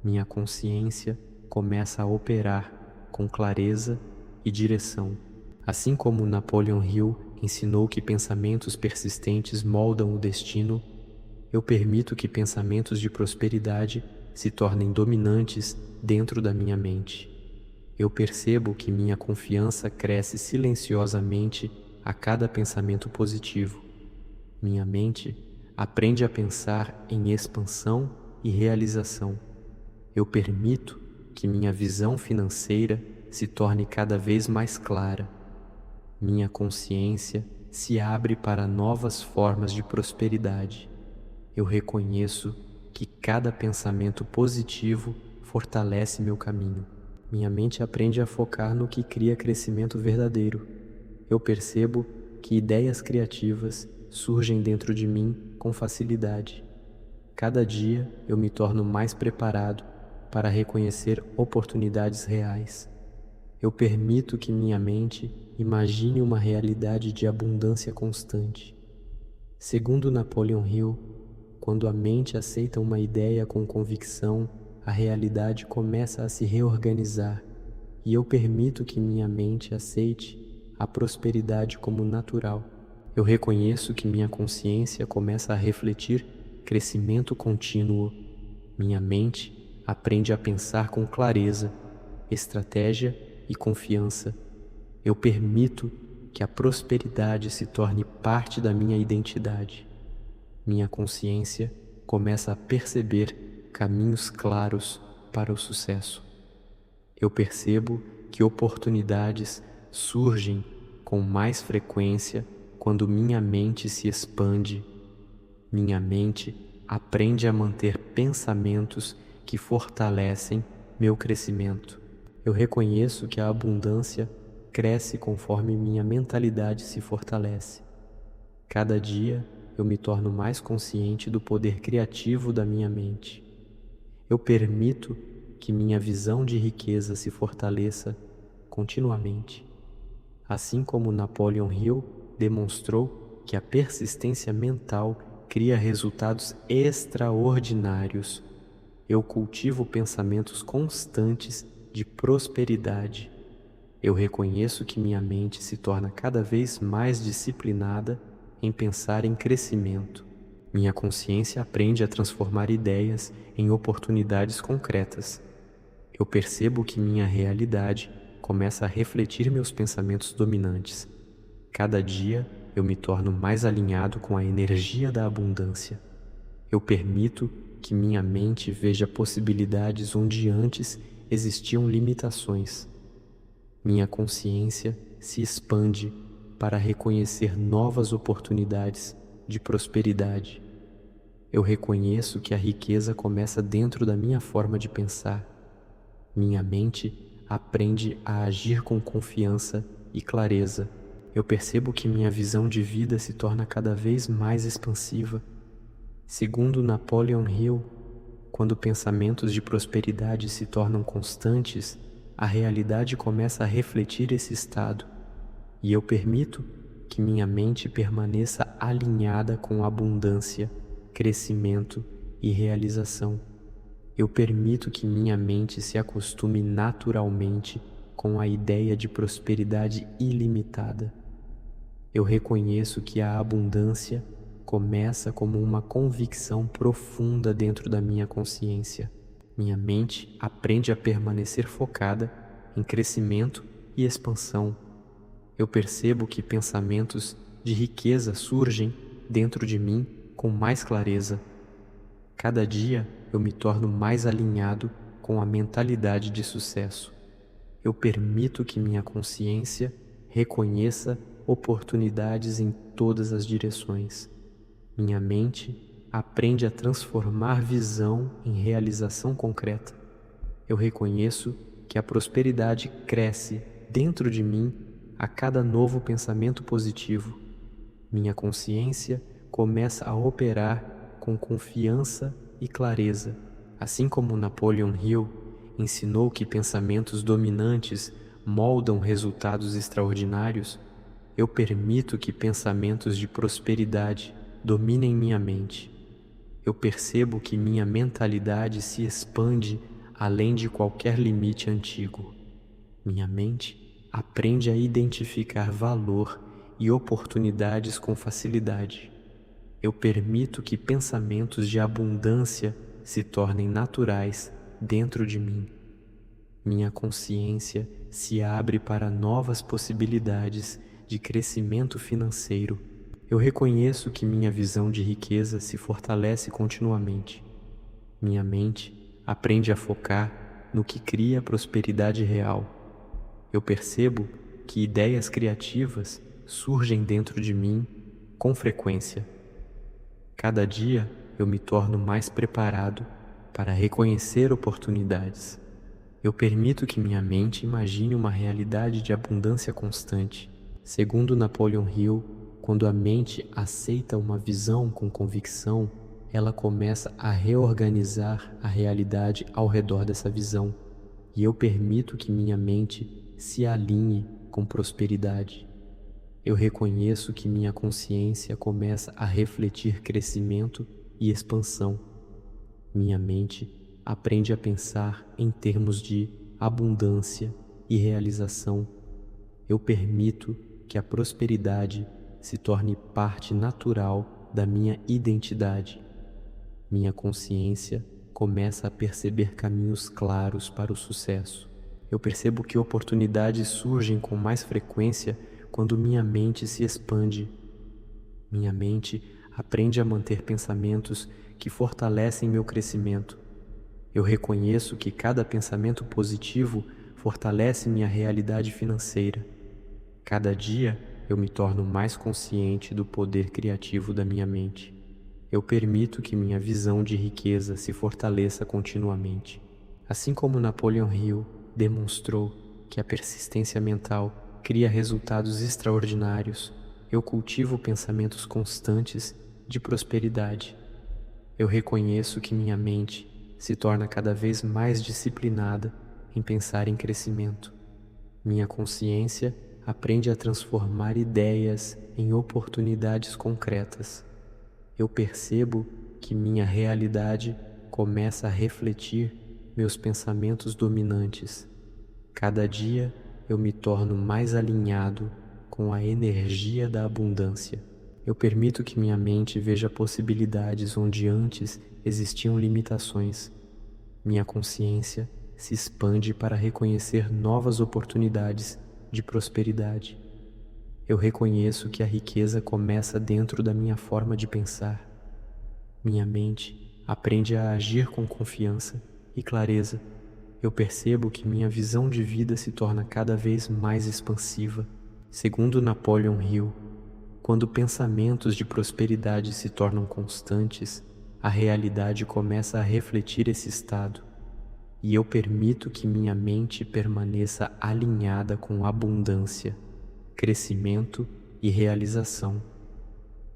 S1: Minha consciência começa a operar com clareza e direção. Assim como Napoleon Hill ensinou que pensamentos persistentes moldam o destino, eu permito que pensamentos de prosperidade se tornem dominantes dentro da minha mente. Eu percebo que minha confiança cresce silenciosamente a cada pensamento positivo. Minha mente aprende a pensar em expansão e realização. Eu permito que minha visão financeira se torne cada vez mais clara. Minha consciência se abre para novas formas de prosperidade. Eu reconheço que cada pensamento positivo fortalece meu caminho. Minha mente aprende a focar no que cria crescimento verdadeiro. Eu percebo que ideias criativas surgem dentro de mim com facilidade. Cada dia eu me torno mais preparado para reconhecer oportunidades reais. Eu permito que minha mente imagine uma realidade de abundância constante. Segundo Napoleon Hill, quando a mente aceita uma ideia com convicção, a realidade começa a se reorganizar, e eu permito que minha mente aceite a prosperidade como natural. Eu reconheço que minha consciência começa a refletir crescimento contínuo. Minha mente aprende a pensar com clareza, estratégia e confiança. Eu permito que a prosperidade se torne parte da minha identidade. Minha consciência começa a perceber caminhos claros para o sucesso. Eu percebo que oportunidades surgem com mais frequência quando minha mente se expande. Minha mente aprende a manter pensamentos que fortalecem meu crescimento. Eu reconheço que a abundância cresce conforme minha mentalidade se fortalece. Cada dia eu me torno mais consciente do poder criativo da minha mente. Eu permito que minha visão de riqueza se fortaleça continuamente. Assim como Napoleon Hill demonstrou que a persistência mental cria resultados extraordinários, eu cultivo pensamentos constantes de prosperidade. Eu reconheço que minha mente se torna cada vez mais disciplinada em pensar em crescimento. Minha consciência aprende a transformar ideias em oportunidades concretas. Eu percebo que minha realidade começa a refletir meus pensamentos dominantes. Cada dia eu me torno mais alinhado com a energia da abundância. Eu permito que minha mente veja possibilidades onde antes existiam limitações. Minha consciência se expande para reconhecer novas oportunidades de prosperidade. Eu reconheço que a riqueza começa dentro da minha forma de pensar. Minha mente aprende a agir com confiança e clareza. Eu percebo que minha visão de vida se torna cada vez mais expansiva. Segundo Napoleon Hill, quando pensamentos de prosperidade se tornam constantes, a realidade começa a refletir esse estado, e eu permito que minha mente permaneça alinhada com abundância, crescimento e realização. Eu permito que minha mente se acostume naturalmente com a ideia de prosperidade ilimitada. Eu reconheço que a abundância começa como uma convicção profunda dentro da minha consciência. Minha mente aprende a permanecer focada em crescimento e expansão. Eu percebo que pensamentos de riqueza surgem dentro de mim com mais clareza. Cada dia eu me torno mais alinhado com a mentalidade de sucesso. Eu permito que minha consciência reconheça oportunidades em todas as direções. Minha mente aprende a transformar visão em realização concreta. Eu reconheço que a prosperidade cresce dentro de mim a cada novo pensamento positivo. Minha consciência começa a operar com confiança e clareza. Assim como Napoleon Hill ensinou que pensamentos dominantes moldam resultados extraordinários, eu permito que pensamentos de prosperidade dominem minha mente. Eu percebo que minha mentalidade se expande além de qualquer limite antigo. Minha mente aprende a identificar valor e oportunidades com facilidade. Eu permito que pensamentos de abundância se tornem naturais dentro de mim. Minha consciência se abre para novas possibilidades de crescimento financeiro. Eu reconheço que minha visão de riqueza se fortalece continuamente. Minha mente aprende a focar no que cria prosperidade real. Eu percebo que ideias criativas surgem dentro de mim com frequência. Cada dia eu me torno mais preparado para reconhecer oportunidades. Eu permito que minha mente imagine uma realidade de abundância constante. Segundo Napoleon Hill, quando a mente aceita uma visão com convicção, ela começa a reorganizar a realidade ao redor dessa visão. E eu permito que minha mente se alinhe com prosperidade. Eu reconheço que minha consciência começa a refletir crescimento e expansão. Minha mente aprende a pensar em termos de abundância e realização. Eu permito que a prosperidade se torne parte natural da minha identidade. Minha consciência começa a perceber caminhos claros para o sucesso. Eu percebo que oportunidades surgem com mais frequência quando minha mente se expande. Minha mente aprende a manter pensamentos que fortalecem meu crescimento. Eu reconheço que cada pensamento positivo fortalece minha realidade financeira. Cada dia eu me torno mais consciente do poder criativo da minha mente. Eu permito que minha visão de riqueza se fortaleça continuamente. Assim como Napoleon Hill demonstrou que a persistência mental cria resultados extraordinários, eu cultivo pensamentos constantes de prosperidade. Eu reconheço que minha mente se torna cada vez mais disciplinada em pensar em crescimento. Minha consciência aprende a transformar ideias em oportunidades concretas. Eu percebo que minha realidade começa a refletir meus pensamentos dominantes. Cada dia eu me torno mais alinhado com a energia da abundância. Eu permito que minha mente veja possibilidades onde antes existiam limitações. Minha consciência se expande para reconhecer novas oportunidades de prosperidade. Eu reconheço que a riqueza começa dentro da minha forma de pensar. Minha mente aprende a agir com confiança e clareza. Eu percebo que minha visão de vida se torna cada vez mais expansiva. Segundo Napoleon Hill, quando pensamentos de prosperidade se tornam constantes, a realidade começa a refletir esse estado. E eu permito que minha mente permaneça alinhada com abundância, crescimento e realização.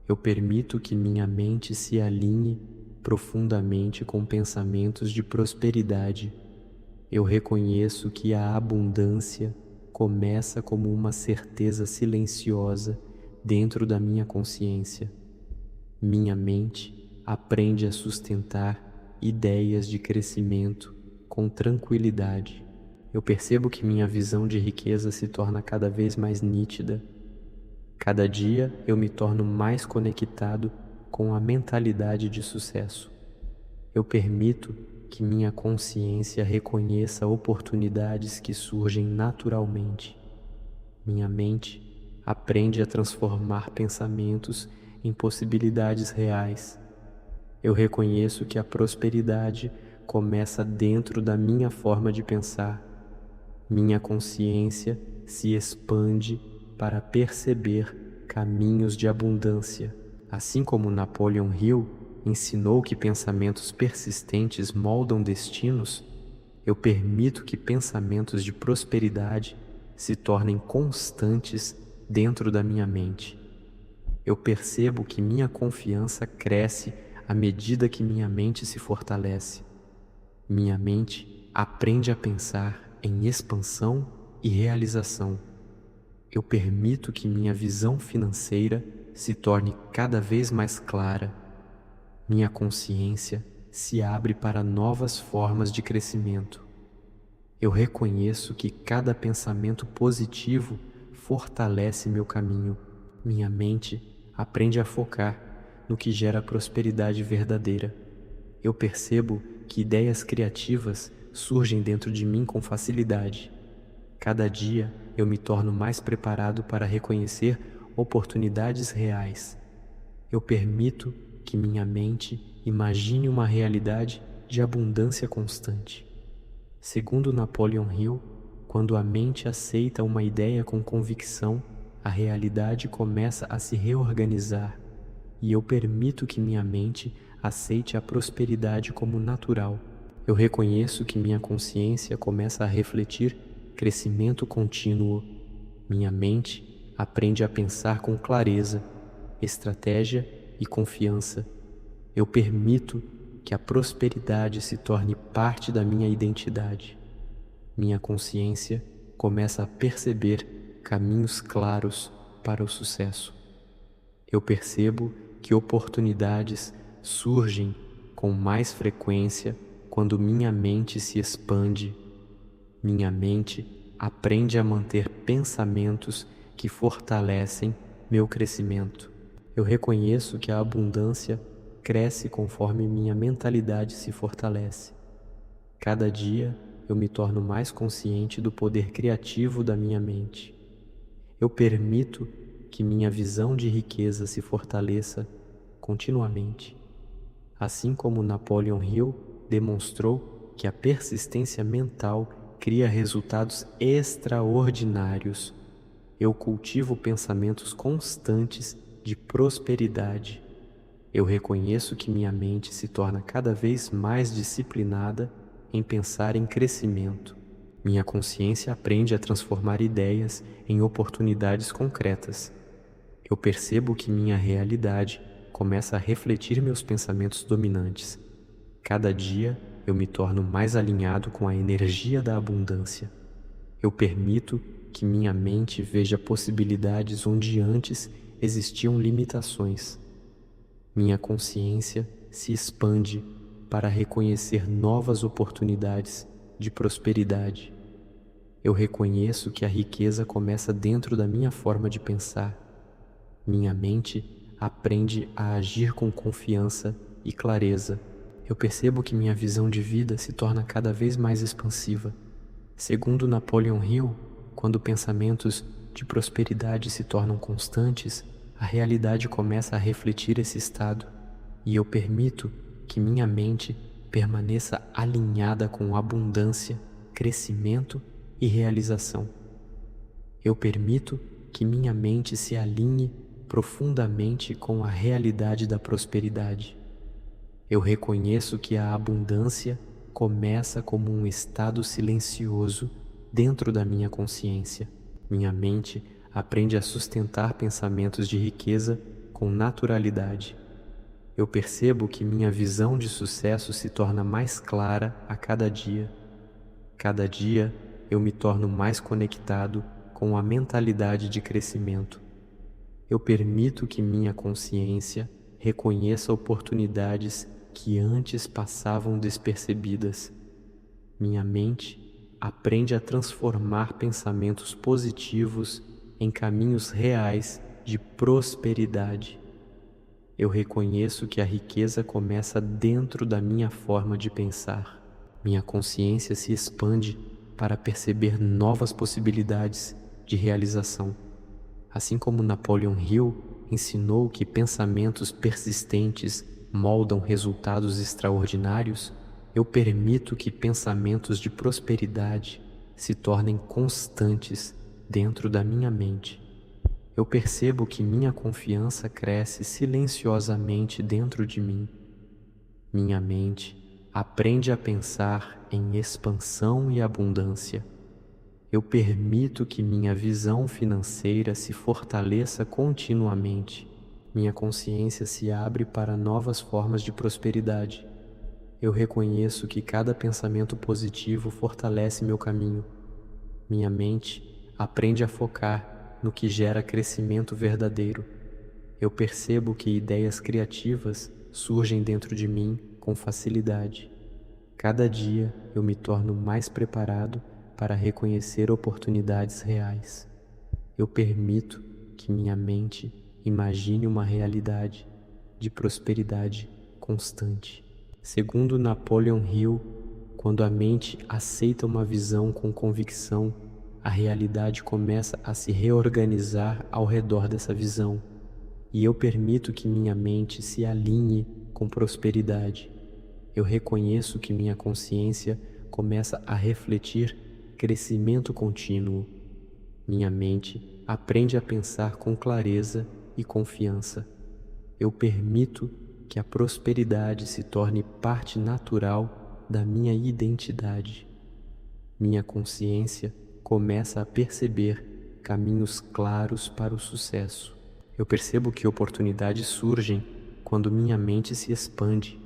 S1: Eu permito que minha mente se alinhe profundamente com pensamentos de prosperidade. Eu reconheço que a abundância começa como uma certeza silenciosa dentro da minha consciência. Minha mente aprende a sustentar ideias de crescimento com tranquilidade. Eu percebo que minha visão de riqueza se torna cada vez mais nítida. Cada dia eu me torno mais conectado com a mentalidade de sucesso. Eu permito que minha consciência reconheça oportunidades que surgem naturalmente. Minha mente aprende a transformar pensamentos em possibilidades reais. Eu reconheço que a prosperidade começa dentro da minha forma de pensar. Minha consciência se expande para perceber caminhos de abundância. Assim como Napoleon Hill ensinou que pensamentos persistentes moldam destinos, eu permito que pensamentos de prosperidade se tornem constantes dentro da minha mente. Eu percebo que minha confiança cresce à medida que minha mente se fortalece. Minha mente aprende a pensar em expansão e realização. Eu permito que minha visão financeira se torne cada vez mais clara. Minha consciência se abre para novas formas de crescimento. Eu reconheço que cada pensamento positivo fortalece meu caminho. Minha mente aprende a focar no que gera prosperidade verdadeira. Eu percebo que ideias criativas surgem dentro de mim com facilidade. Cada dia eu me torno mais preparado para reconhecer oportunidades reais. Eu permito que minha mente imagine uma realidade de abundância constante. Segundo Napoleon Hill, quando a mente aceita uma ideia com convicção, a realidade começa a se reorganizar, e eu permito que minha mente aceite a prosperidade como natural. Eu reconheço que minha consciência começa a refletir crescimento contínuo. Minha mente aprende a pensar com clareza, estratégia e confiança. Eu permito que a prosperidade se torne parte da minha identidade. Minha consciência começa a perceber caminhos claros para o sucesso. Eu percebo que oportunidades surgem com mais frequência quando minha mente se expande. Minha mente aprende a manter pensamentos que fortalecem meu crescimento. Eu reconheço que a abundância cresce conforme minha mentalidade se fortalece. Cada dia eu me torno mais consciente do poder criativo da minha mente. Eu permito que minha visão de riqueza se fortaleça continuamente. Assim como Napoleon Hill demonstrou que a persistência mental cria resultados extraordinários, eu cultivo pensamentos constantes de prosperidade. Eu reconheço que minha mente se torna cada vez mais disciplinada em pensar em crescimento. Minha consciência aprende a transformar ideias em oportunidades concretas. Eu percebo que minha realidade começa a refletir meus pensamentos dominantes. Cada dia eu me torno mais alinhado com a energia da abundância. Eu permito que minha mente veja possibilidades onde antes existiam limitações. Minha consciência se expande para reconhecer novas oportunidades de prosperidade. Eu reconheço que a riqueza começa dentro da minha forma de pensar. Minha mente aprende a agir com confiança e clareza. Eu percebo que minha visão de vida se torna cada vez mais expansiva. Segundo Napoleon Hill, quando pensamentos de prosperidade se tornam constantes, a realidade começa a refletir esse estado, e eu permito que minha mente permaneça alinhada com abundância, crescimento e realização. Eu permito que minha mente se alinhe profundamente com a realidade da prosperidade. Eu reconheço que a abundância começa como um estado silencioso dentro da minha consciência. Minha mente aprende a sustentar pensamentos de riqueza com naturalidade. Eu percebo que minha visão de sucesso se torna mais clara a cada dia. Cada dia eu me torno mais conectado com a mentalidade de crescimento. Eu permito que minha consciência reconheça oportunidades que antes passavam despercebidas. Minha mente aprende a transformar pensamentos positivos em caminhos reais de prosperidade. Eu reconheço que a riqueza começa dentro da minha forma de pensar. Minha consciência se expande para perceber novas possibilidades de realização. Assim como Napoleon Hill ensinou que pensamentos persistentes moldam resultados extraordinários, eu permito que pensamentos de prosperidade se tornem constantes dentro da minha mente. Eu percebo que minha confiança cresce silenciosamente dentro de mim. Minha mente aprende a pensar em expansão e abundância. Eu permito que minha visão financeira se fortaleça continuamente. Minha consciência se abre para novas formas de prosperidade. Eu reconheço que cada pensamento positivo fortalece meu caminho. Minha mente aprende a focar no que gera crescimento verdadeiro. Eu percebo que ideias criativas surgem dentro de mim com facilidade. Cada dia eu me torno mais preparado para reconhecer oportunidades reais. Eu permito que minha mente imagine uma realidade de prosperidade constante. Segundo Napoleon Hill, quando a mente aceita uma visão com convicção, a realidade começa a se reorganizar ao redor dessa visão, e eu permito que minha mente se alinhe com prosperidade. Eu reconheço que minha consciência começa a refletir crescimento contínuo. Minha mente aprende a pensar com clareza e confiança. Eu permito que a prosperidade se torne parte natural da minha identidade. Minha consciência começa a perceber caminhos claros para o sucesso. Eu percebo que oportunidades surgem quando minha mente se expande.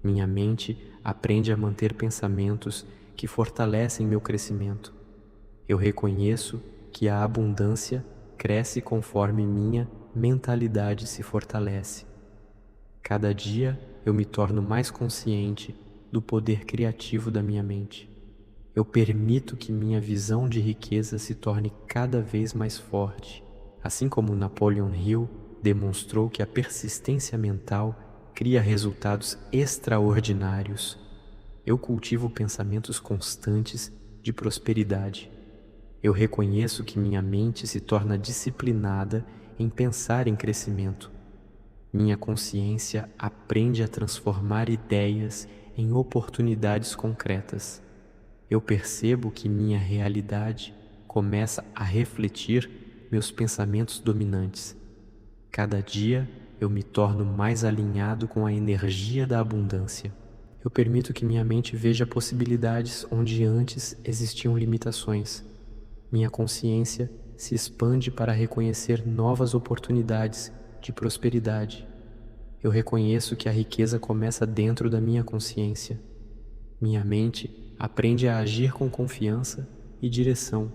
S1: Minha mente aprende a manter pensamentos que fortalecem meu crescimento. Eu reconheço que a abundância cresce conforme minha mentalidade se fortalece. Cada dia eu me torno mais consciente do poder criativo da minha mente. Eu permito que minha visão de riqueza se torne cada vez mais forte. Assim como Napoleon Hill demonstrou que a persistência mental cria resultados extraordinários, eu cultivo pensamentos constantes de prosperidade. Eu reconheço que minha mente se torna disciplinada em pensar em crescimento. Minha consciência aprende a transformar ideias em oportunidades concretas. Eu percebo que minha realidade começa a refletir meus pensamentos dominantes. Cada dia eu me torno mais alinhado com a energia da abundância. Eu permito que minha mente veja possibilidades onde antes existiam limitações. Minha consciência se expande para reconhecer novas oportunidades de prosperidade. Eu reconheço que a riqueza começa dentro da minha consciência. Minha mente aprende a agir com confiança e direção.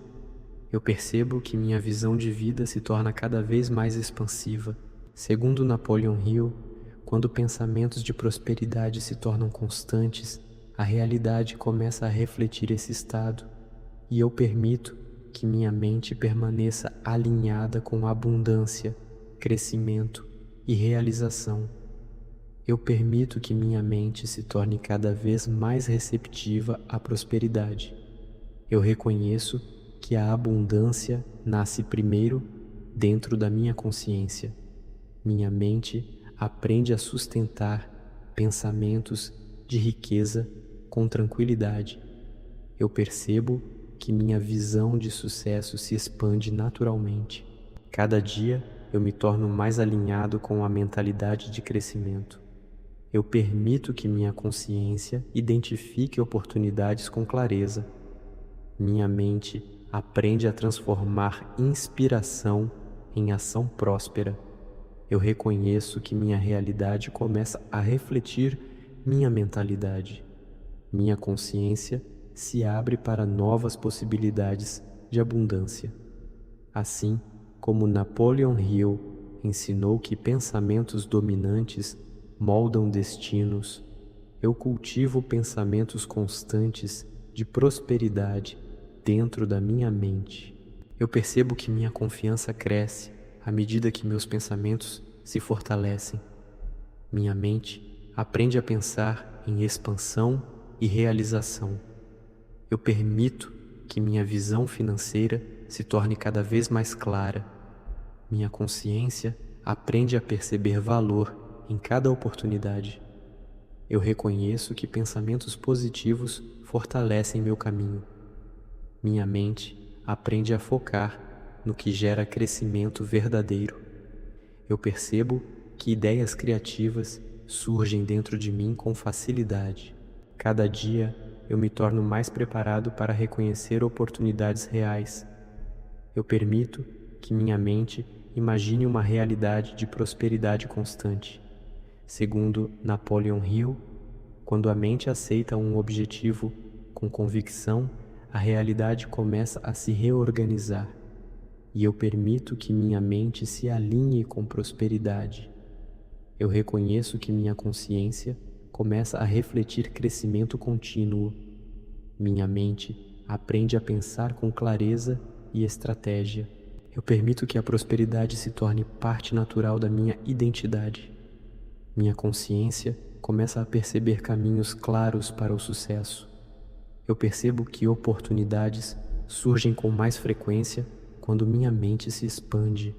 S1: Eu percebo que minha visão de vida se torna cada vez mais expansiva. Segundo Napoleon Hill, quando pensamentos de prosperidade se tornam constantes, a realidade começa a refletir esse estado, e eu permito que minha mente permaneça alinhada com abundância, crescimento e realização. Eu permito que minha mente se torne cada vez mais receptiva à prosperidade. Eu reconheço que a abundância nasce primeiro dentro da minha consciência. Minha mente aprende a sustentar pensamentos de riqueza com tranquilidade. Eu percebo que minha visão de sucesso se expande naturalmente. Cada dia eu me torno mais alinhado com a mentalidade de crescimento. Eu permito que minha consciência identifique oportunidades com clareza. Minha mente aprende a transformar inspiração em ação próspera. Eu reconheço que minha realidade começa a refletir minha mentalidade. Minha consciência se abre para novas possibilidades de abundância. Assim como Napoleon Hill ensinou que pensamentos dominantes moldam destinos, eu cultivo pensamentos constantes de prosperidade dentro da minha mente. Eu percebo que minha confiança cresce à medida que meus pensamentos se fortalecem. Minha mente aprende a pensar em expansão e realização. Eu permito que minha visão financeira se torne cada vez mais clara. Minha consciência aprende a perceber valor em cada oportunidade. Eu reconheço que pensamentos positivos fortalecem meu caminho. Minha mente aprende a focar no que gera crescimento verdadeiro. Eu percebo que ideias criativas surgem dentro de mim com facilidade. Cada dia eu me torno mais preparado para reconhecer oportunidades reais. Eu permito que minha mente imagine uma realidade de prosperidade constante. Segundo Napoleon Hill, quando a mente aceita um objetivo com convicção, a realidade começa a se reorganizar, e eu permito que minha mente se alinhe com prosperidade. Eu reconheço que minha consciência começa a refletir crescimento contínuo. Minha mente aprende a pensar com clareza e estratégia. Eu permito que a prosperidade se torne parte natural da minha identidade. Minha consciência começa a perceber caminhos claros para o sucesso. Eu percebo que oportunidades surgem com mais frequência quando minha mente se expande.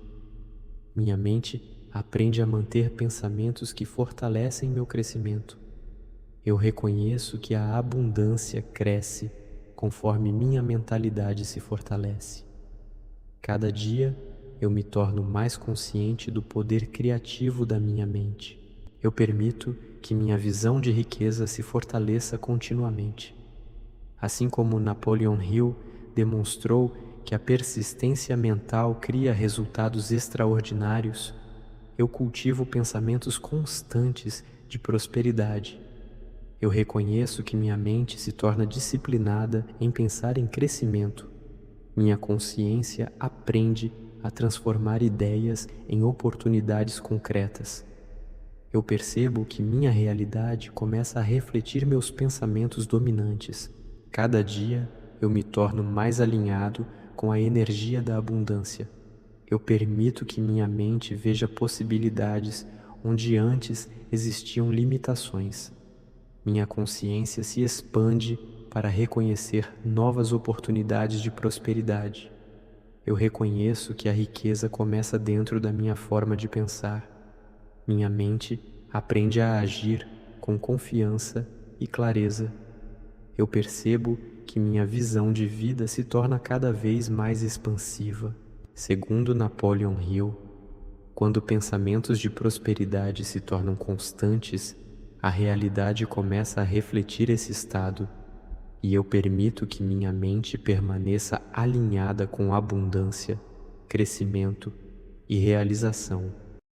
S1: Minha mente aprende a manter pensamentos que fortalecem meu crescimento. Eu reconheço que a abundância cresce conforme minha mentalidade se fortalece. Cada dia eu me torno mais consciente do poder criativo da minha mente. Eu permito que minha visão de riqueza se fortaleça continuamente. Assim como Napoleon Hill demonstrou que a persistência mental cria resultados extraordinários, eu cultivo pensamentos constantes de prosperidade. Eu reconheço que minha mente se torna disciplinada em pensar em crescimento. Minha consciência aprende a transformar ideias em oportunidades concretas. Eu percebo que minha realidade começa a refletir meus pensamentos dominantes. Cada dia eu me torno mais alinhado com a energia da abundância. Eu permito que minha mente veja possibilidades onde antes existiam limitações. minha consciência se expande para reconhecer novas oportunidades de prosperidade. Eu reconheço que a riqueza começa dentro da minha forma de pensar. Minha mente aprende a agir com confiança e clareza. Eu percebo que minha visão de vida se torna cada vez mais expansiva. Segundo Napoleon Hill, quando pensamentos de prosperidade se tornam constantes, a realidade começa a refletir esse estado, e eu permito que minha mente permaneça alinhada com abundância, crescimento e realização.